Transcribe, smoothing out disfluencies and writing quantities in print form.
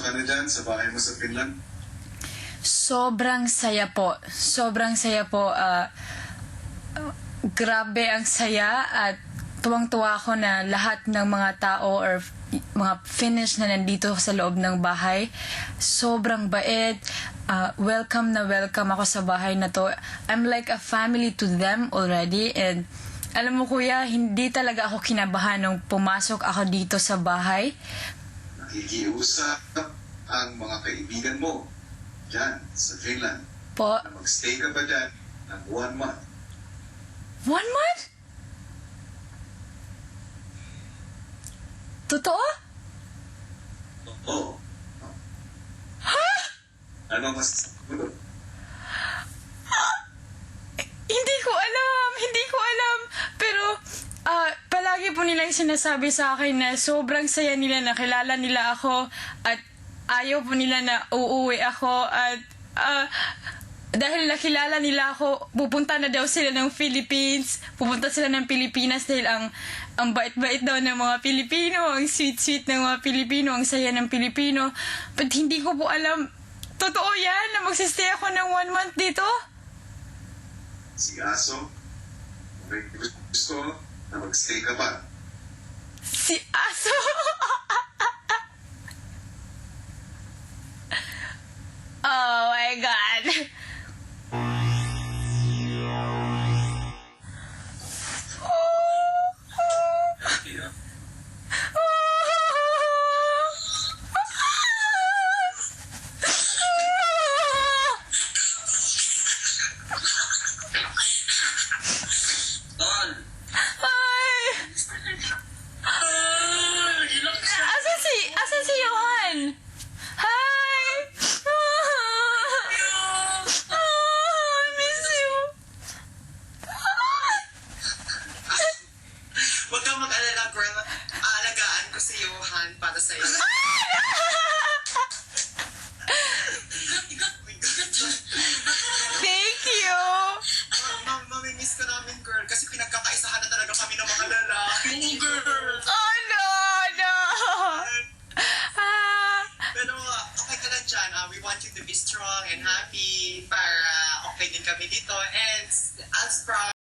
ka na dyan sa bahay mo sa Finland? Sobrang saya po. Sobrang saya po. Grabe ang saya at tuwang-tuwa ako na lahat ng mga tao or mga Finnish na nandito sa loob ng bahay. Sobrang bait. Welcome na welcome ako sa bahay na to. I'm like a family to them already. And alam mo kuya, hindi talaga ako kinabahan nung pumasok ako dito sa bahay. Nakikiusap ang mga kaibigan mo dyan sa Finland Po, na magstay ka ba dyan ng 1 month. 1 month? Totoo? Oo. Ha? Ano mas mo? Hindi ko alam. Pero, palagi po nilang sinasabi sa akin na sobrang saya nila, nakilala nila ako at ayaw po nila na uuwi ako at dahil nakilala nila ako, pupunta na daw sila ng Philippines, pupunta sila ng Pilipinas dahil ang bait-bait daw ng mga Pilipino, ang sweet-sweet ng mga Pilipino, ang saya ng Pilipino. But hindi ko po alam, totoo yan na magsistay ako ng 1 month dito? Si Aso, may gusto na magstay ka pa. Si Aso! Oh my God! Asan si Johan? Hi! I miss you. Huwag kang mag-alala, girl. Aalagaan ko si Johan para sa'yo. Thank you. Mamimiss ka namin, girl. Kasi pinagkakaisahan na talaga kami ng mga lalaki. Oo, girl. Oh no. Pero okay ka lang dyan. We want you to be strong and happy para okay din kami dito. And as promised,